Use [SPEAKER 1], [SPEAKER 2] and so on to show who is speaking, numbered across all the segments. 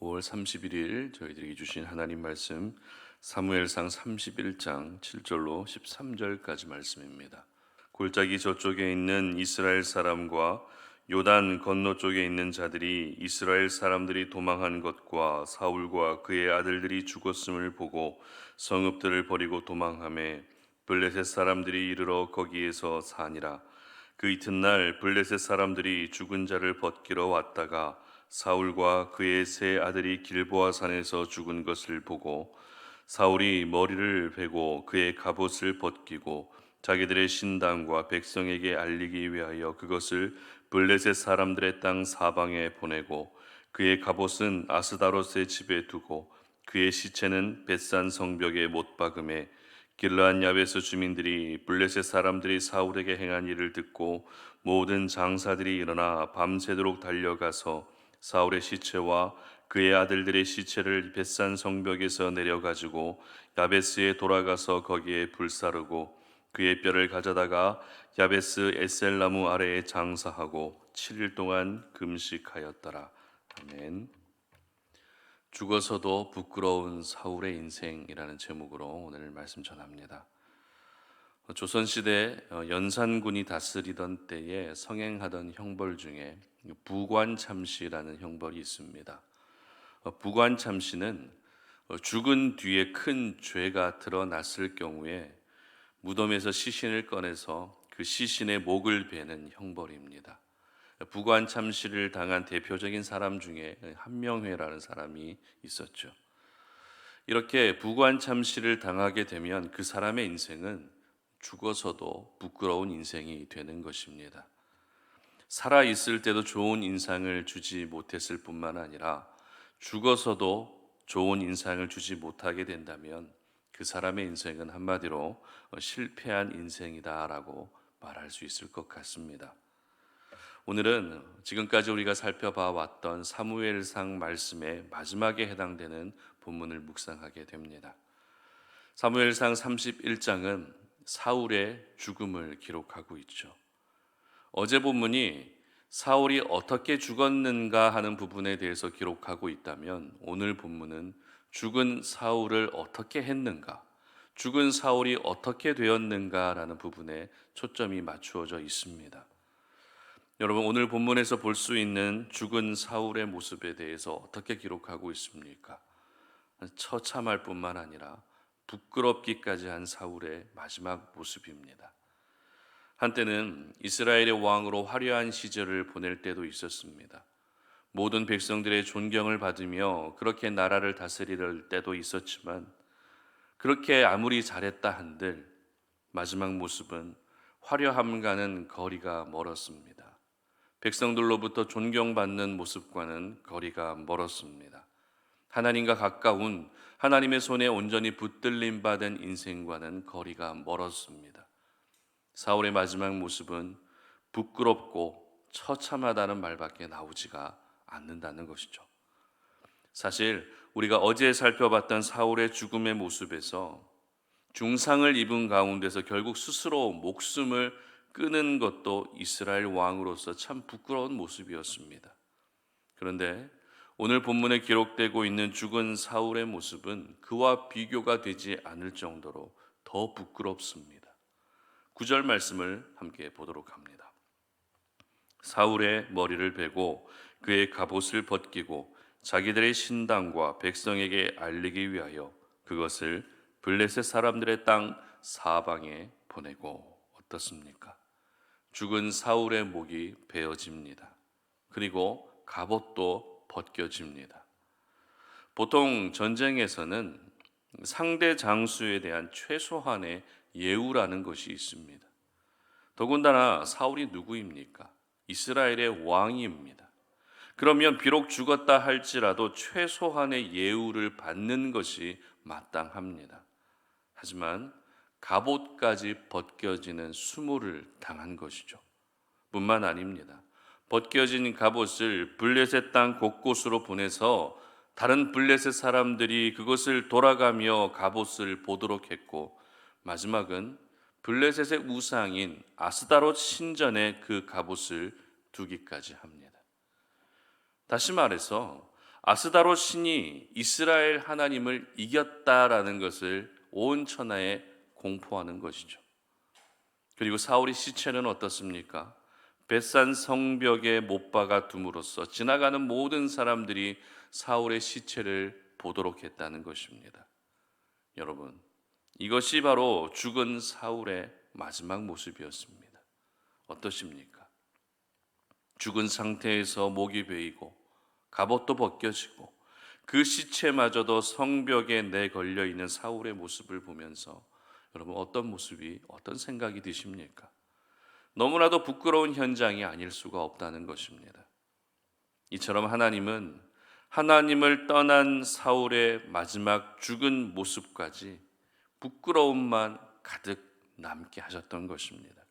[SPEAKER 1] 5월 31일 저희들에게 주신 하나님 말씀 사무엘상 31장 7절로 13절까지 말씀입니다. 골짜기 저쪽에 있는 이스라엘 사람과 요단 건너 쪽에 있는 자들이 이스라엘 사람들이 도망한 것과 사울과 그의 아들들이 죽었음을 보고 성읍들을 버리고 도망하매 블레셋 사람들이 이르러 거기에서 사니라. 그 이튿날 블레셋 사람들이 죽은 자를 벗기러 왔다가 사울과 그의 세 아들이 길보아 산에서 죽은 것을 보고 사울이 머리를 베고 그의 갑옷을 벗기고 자기들의 신당과 백성에게 알리기 위하여 그것을 블레셋 사람들의 땅 사방에 보내고 그의 갑옷은 아스다롯의 집에 두고 그의 시체는 벳산 성벽에 못 박음에 길르앗 야베스 주민들이 블레셋 사람들이 사울에게 행한 일을 듣고 모든 장사들이 일어나 밤새도록 달려가서 사울의 시체와 그의 아들들의 시체를 벳산 성벽에서 내려가지고 야베스에 돌아가서 거기에 불사르고 그의 뼈를 가져다가 야베스 에셀나무 아래에 장사하고 7일 동안 금식하였더라. 아멘. 죽어서도 부끄러운 사울의 인생이라는 제목으로 오늘 말씀 전합니다. 조선시대 연산군이 다스리던 때에 성행하던 형벌 중에 부관참시라는 형벌이 있습니다. 부관참시는 죽은 뒤에 큰 죄가 드러났을 경우에 무덤에서 시신을 꺼내서 그 시신의 목을 베는 형벌입니다. 부관참시를 당한 대표적인 사람 중에 한명회라는 사람이 있었죠. 이렇게 부관참시를 당하게 되면 그 사람의 인생은 죽어서도 부끄러운 인생이 되는 것입니다. 살아 있을 때도 좋은 인상을 주지 못했을 뿐만 아니라 죽어서도 좋은 인상을 주지 못하게 된다면 그 사람의 인생은 한마디로 실패한 인생이다라고 말할 수 있을 것 같습니다. 오늘은 지금까지 우리가 살펴봐 왔던 사무엘상 말씀의 마지막에 해당되는 본문을 묵상하게 됩니다. 사무엘상 31장은 사울의 죽음을 기록하고 있죠. 어제 본문이 사울이 어떻게 죽었는가 하는 부분에 대해서 기록하고 있다면 오늘 본문은 죽은 사울을 어떻게 했는가, 죽은 사울이 어떻게 되었는가라는 부분에 초점이 맞추어져 있습니다. 여러분, 오늘 본문에서 볼 수 있는 죽은 사울의 모습에 대해서 어떻게 기록하고 있습니까? 처참할 뿐만 아니라 부끄럽기까지 한 사울의 마지막 모습입니다. 한때는 이스라엘의 왕으로 화려한 시절을 보낼 때도 있었습니다. 모든 백성들의 존경을 받으며 그렇게 나라를 다스릴 때도 있었지만 그렇게 아무리 잘했다 한들 마지막 모습은 화려함과는 거리가 멀었습니다. 백성들로부터 존경받는 모습과는 거리가 멀었습니다. 하나님과 가까운 하나님의 손에 온전히 붙들림 받은 인생과는 거리가 멀었습니다. 사울의 마지막 모습은 부끄럽고 처참하다는 말밖에 나오지가 않는다는 것이죠. 사실 우리가 어제 살펴봤던 사울의 죽음의 모습에서 중상을 입은 가운데서 결국 스스로 목숨을 끊은 것도 이스라엘 왕으로서 참 부끄러운 모습이었습니다. 그런데 오늘 본문에 기록되고 있는 죽은 사울의 모습은 그와 비교가 되지 않을 정도로 더 부끄럽습니다. 9절 말씀을 함께 보도록 합니다. 사울의 머리를 베고 그의 갑옷을 벗기고 자기들의 신당과 백성에게 알리기 위하여 그것을 블레셋 사람들의 땅 사방에 보내고. 어떻습니까? 죽은 사울의 목이 베어집니다. 그리고 갑옷도 벗겨집니다. 보통 전쟁에서는 상대 장수에 대한 최소한의 예우라는 것이 있습니다. 더군다나 사울이 누구입니까? 이스라엘의 왕입니다. 그러면 비록 죽었다 할지라도 최소한의 예우를 받는 것이 마땅합니다. 하지만 갑옷까지 벗겨지는 수모를 당한 것이죠. 뿐만 아닙니다. 벗겨진 갑옷을 블레셋 땅 곳곳으로 보내서 다른 블레셋 사람들이 그것을 돌아가며 갑옷을 보도록 했고, 마지막은 블레셋의 우상인 아스다롯 신전에 그 갑옷을 두기까지 합니다. 다시 말해서 아스다롯 신이 이스라엘 하나님을 이겼다라는 것을 온 천하에 공포하는 것이죠. 그리고 사울의 시체는 어떻습니까? 벳산 성벽에 못 박아 둠으로써 지나가는 모든 사람들이 사울의 시체를 보도록 했다는 것입니다. 여러분, 이것이 바로 죽은 사울의 마지막 모습이었습니다. 어떠십니까? 죽은 상태에서 목이 베이고 갑옷도 벗겨지고 그 시체마저도 성벽에 내걸려 있는 사울의 모습을 보면서 여러분 어떤 생각이 드십니까? 너무나도 부끄러운 현장이 아닐 수가 없다는 것입니다. 이처럼 하나님은 하나님을 떠난 사울의 마지막 죽은 모습까지 부끄러움만 가득 남게 하셨던 것입니다.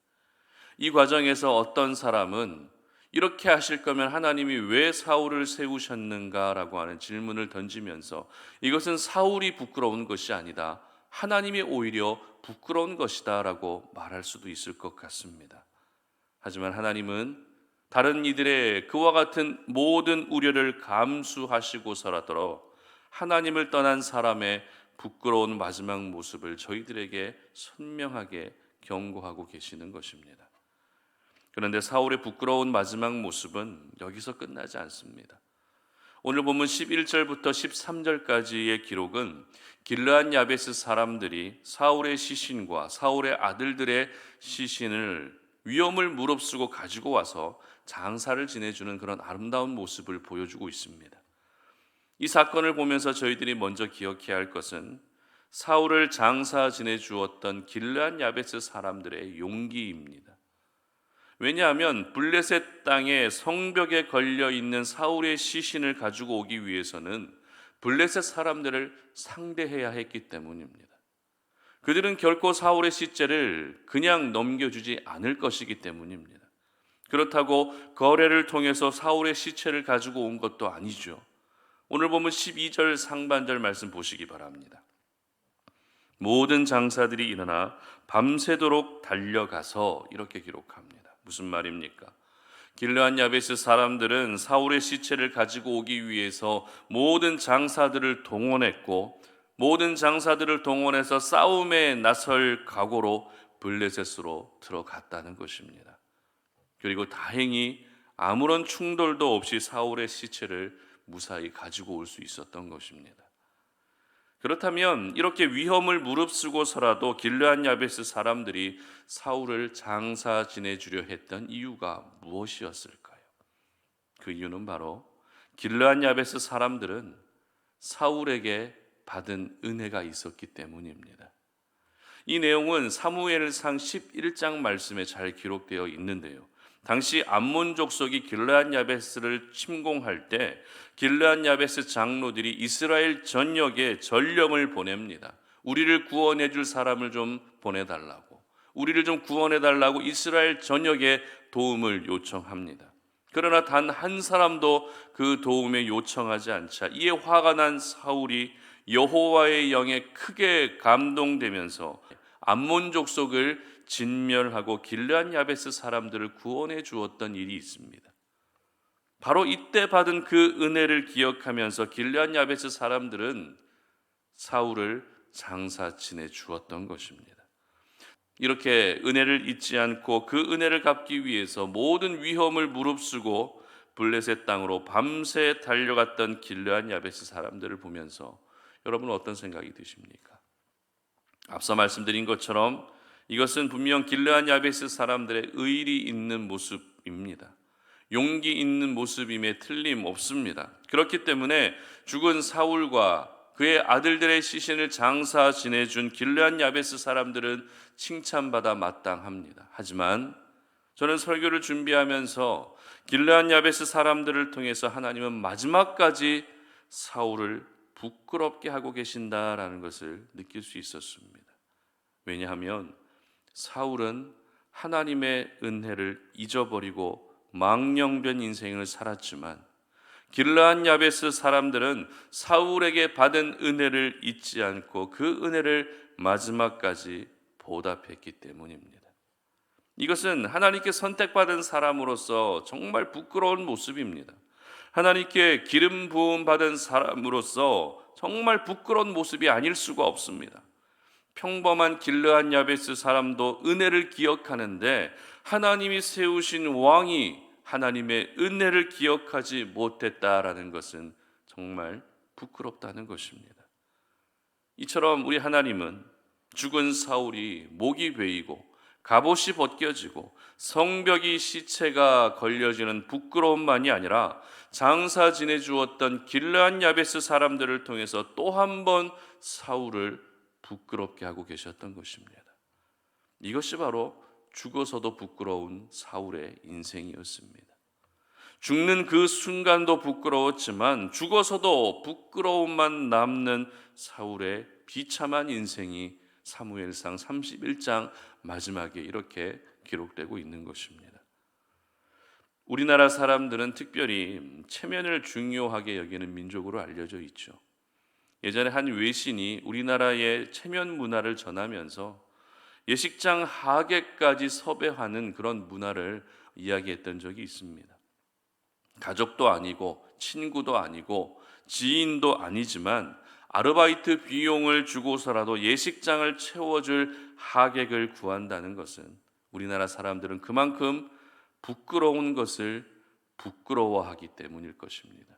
[SPEAKER 1] 이 과정에서 어떤 사람은 이렇게 하실 거면 하나님이 왜 사울을 세우셨는가라고 하는 질문을 던지면서 이것은 사울이 부끄러운 것이 아니다, 하나님이 오히려 부끄러운 것이다 라고 말할 수도 있을 것 같습니다. 하지만 하나님은 다른 이들의 그와 같은 모든 우려를 감수하시고서라도 하나님을 떠난 사람의 부끄러운 마지막 모습을 저희들에게 선명하게 경고하고 계시는 것입니다. 그런데 사울의 부끄러운 마지막 모습은 여기서 끝나지 않습니다. 오늘 본문 11절부터 13절까지의 기록은 길르앗 야베스 사람들이 사울의 시신과 사울의 아들들의 시신을 위험을 무릅쓰고 가지고 와서 장사를 지내주는 그런 아름다운 모습을 보여주고 있습니다. 이 사건을 보면서 저희들이 먼저 기억해야 할 것은 사울을 장사 지내주었던 길르앗 야베스 사람들의 용기입니다. 왜냐하면 블레셋 땅의 성벽에 걸려있는 사울의 시신을 가지고 오기 위해서는 블레셋 사람들을 상대해야 했기 때문입니다. 그들은 결코 사울의 시체를 그냥 넘겨주지 않을 것이기 때문입니다. 그렇다고 거래를 통해서 사울의 시체를 가지고 온 것도 아니죠. 오늘 보면 12절 상반절 말씀 보시기 바랍니다. 모든 장사들이 일어나 밤새도록 달려가서, 이렇게 기록합니다. 무슨 말입니까? 길르앗 야베스 사람들은 사울의 시체를 가지고 오기 위해서 모든 장사들을 동원했고, 모든 장사들을 동원해서 싸움에 나설 각오로 블레셋으로 들어갔다는 것입니다. 그리고 다행히 아무런 충돌도 없이 사울의 시체를 무사히 가지고 올 수 있었던 것입니다. 그렇다면 이렇게 위험을 무릅쓰고서라도 길르앗 야베스 사람들이 사울을 장사 지내주려 했던 이유가 무엇이었을까요? 그 이유는 바로 길르앗 야베스 사람들은 사울에게 받은 은혜가 있었기 때문입니다. 이 내용은 사무엘상 11장 말씀에 잘 기록되어 있는데요, 당시 암몬 족속이 길르앗 야베스를 침공할 때 길르앗 야베스 장로들이 이스라엘 전역에 전령을 보냅니다. 우리를 구원해 줄 사람을 좀 보내달라고, 우리를 좀 구원해 달라고 이스라엘 전역에 도움을 요청합니다. 그러나 단 한 사람도 그 도움에 요청하지 않자 이에 화가 난 사울이 여호와의 영에 크게 감동되면서 암몬 족속을 진멸하고 길르앗 야베스 사람들을 구원해 주었던 일이 있습니다. 바로 이때 받은 그 은혜를 기억하면서 길르앗 야베스 사람들은 사울을 장사 지내 주었던 것입니다. 이렇게 은혜를 잊지 않고 그 은혜를 갚기 위해서 모든 위험을 무릅쓰고 블레셋 땅으로 밤새 달려갔던 길르앗 야베스 사람들을 보면서 여러분 어떤 생각이 드십니까? 앞서 말씀드린 것처럼 이것은 분명 길르앗 야베스 사람들의 의리 있는 모습입니다. 용기 있는 모습임에 틀림없습니다. 그렇기 때문에 죽은 사울과 그의 아들들의 시신을 장사 지내준 길르앗 야베스 사람들은 칭찬받아 마땅합니다. 하지만 저는 설교를 준비하면서 길르앗 야베스 사람들을 통해서 하나님은 마지막까지 사울을 부끄럽게 하고 계신다라는 것을 느낄 수 있었습니다. 왜냐하면 사울은 하나님의 은혜를 잊어버리고 망령된 인생을 살았지만 길르앗 야베스 사람들은 사울에게 받은 은혜를 잊지 않고 그 은혜를 마지막까지 보답했기 때문입니다. 이것은 하나님께 선택받은 사람으로서 정말 부끄러운 모습입니다. 하나님께 기름 부음 받은 사람으로서 정말 부끄러운 모습이 아닐 수가 없습니다. 평범한 길르한 야베스 사람도 은혜를 기억하는데 하나님이 세우신 왕이 하나님의 은혜를 기억하지 못했다라는 것은 정말 부끄럽다는 것입니다. 이처럼 우리 하나님은 죽은 사울이 목이 베이고 갑옷이 벗겨지고 성벽이 시체가 걸려지는 부끄러움만이 아니라 장사 지내주었던 길르한 야베스 사람들을 통해서 또 한 번 사울을 부끄럽게 하고 계셨던 것입니다. 이것이 바로 죽어서도 부끄러운 사울의 인생이었습니다. 죽는 그 순간도 부끄러웠지만 죽어서도 부끄러움만 남는 사울의 비참한 인생이 사무엘상 31장 마지막에 이렇게 기록되고 있는 것입니다. 우리나라 사람들은 특별히 체면을 중요하게 여기는 민족으로 알려져 있죠. 예전에 한 외신이 우리나라의 체면 문화를 전하면서 예식장 하객까지 섭외하는 그런 문화를 이야기했던 적이 있습니다. 가족도 아니고 친구도 아니고 지인도 아니지만 아르바이트 비용을 주고서라도 예식장을 채워줄 하객을 구한다는 것은 우리나라 사람들은 그만큼 부끄러운 것을 부끄러워하기 때문일 것입니다.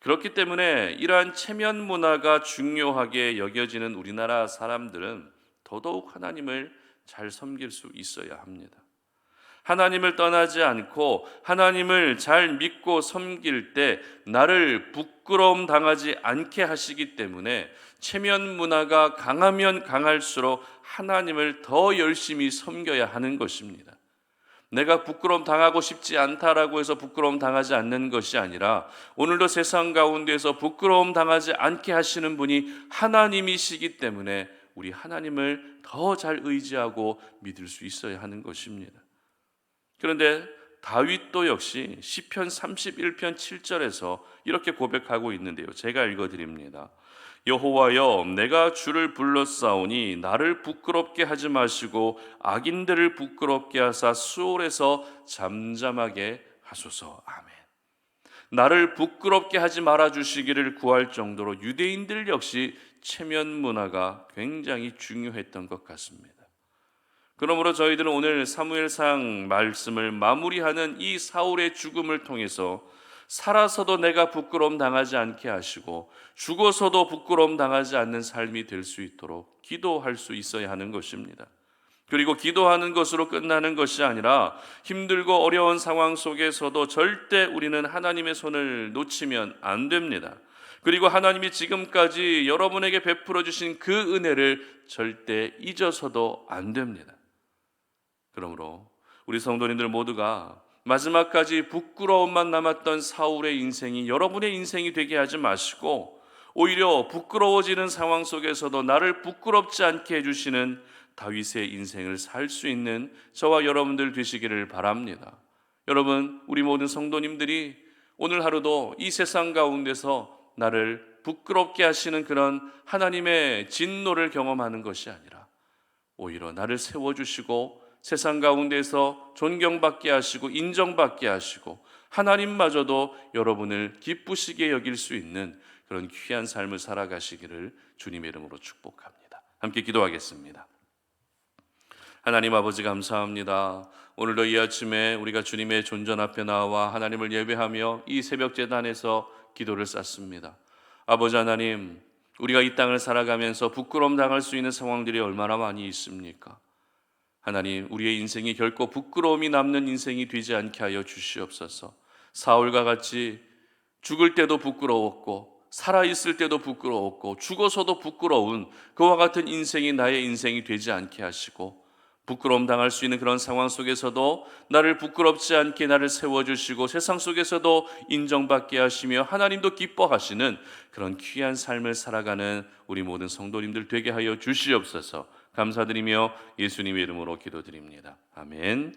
[SPEAKER 1] 그렇기 때문에 이러한 체면 문화가 중요하게 여겨지는 우리나라 사람들은 더더욱 하나님을 잘 섬길 수 있어야 합니다. 하나님을 떠나지 않고 하나님을 잘 믿고 섬길 때 나를 부끄러움 당하지 않게 하시기 때문에 체면 문화가 강하면 강할수록 하나님을 더 열심히 섬겨야 하는 것입니다. 내가 부끄러움 당하고 싶지 않다라고 해서 부끄러움 당하지 않는 것이 아니라 오늘도 세상 가운데서 부끄러움 당하지 않게 하시는 분이 하나님이시기 때문에 우리 하나님을 더 잘 의지하고 믿을 수 있어야 하는 것입니다. 그런데 다윗도 역시 시편 31편 7절에서 이렇게 고백하고 있는데요. 제가 읽어드립니다. 여호와여, 내가 주를 불렀사오니 나를 부끄럽게 하지 마시고 악인들을 부끄럽게 하사 수월에서 잠잠하게 하소서. 아멘. 나를 부끄럽게 하지 말아 주시기를 구할 정도로 유대인들 역시 체면 문화가 굉장히 중요했던 것 같습니다. 그러므로 저희들은 오늘 사무엘상 말씀을 마무리하는 이 사울의 죽음을 통해서 살아서도 내가 부끄러움 당하지 않게 하시고 죽어서도 부끄러움 당하지 않는 삶이 될 수 있도록 기도할 수 있어야 하는 것입니다. 그리고 기도하는 것으로 끝나는 것이 아니라 힘들고 어려운 상황 속에서도 절대 우리는 하나님의 손을 놓치면 안 됩니다. 그리고 하나님이 지금까지 여러분에게 베풀어 주신 그 은혜를 절대 잊어서도 안 됩니다. 그러므로 우리 성도님들 모두가 마지막까지 부끄러움만 남았던 사울의 인생이 여러분의 인생이 되게 하지 마시고 오히려 부끄러워지는 상황 속에서도 나를 부끄럽지 않게 해주시는 다윗의 인생을 살 수 있는 저와 여러분들 되시기를 바랍니다. 여러분, 우리 모든 성도님들이 오늘 하루도 이 세상 가운데서 나를 부끄럽게 하시는 그런 하나님의 진노를 경험하는 것이 아니라 오히려 나를 세워주시고 세상 가운데서 존경받게 하시고 인정받게 하시고 하나님마저도 여러분을 기쁘시게 여길 수 있는 그런 귀한 삶을 살아가시기를 주님의 이름으로 축복합니다. 함께 기도하겠습니다. 하나님 아버지 감사합니다. 오늘도 이 아침에 우리가 주님의 존전 앞에 나와 하나님을 예배하며 이 새벽 제단에서 기도를 쌓습니다. 아버지 하나님, 우리가 이 땅을 살아가면서 부끄러움 당할 수 있는 상황들이 얼마나 많이 있습니까? 하나님, 우리의 인생이 결코 부끄러움이 남는 인생이 되지 않게 하여 주시옵소서. 사울과 같이 죽을 때도 부끄러웠고 살아있을 때도 부끄러웠고 죽어서도 부끄러운 그와 같은 인생이 나의 인생이 되지 않게 하시고 부끄러움 당할 수 있는 그런 상황 속에서도 나를 부끄럽지 않게 나를 세워주시고 세상 속에서도 인정받게 하시며 하나님도 기뻐하시는 그런 귀한 삶을 살아가는 우리 모든 성도님들 되게 하여 주시옵소서. 감사드리며 예수님의 이름으로 기도드립니다. 아멘.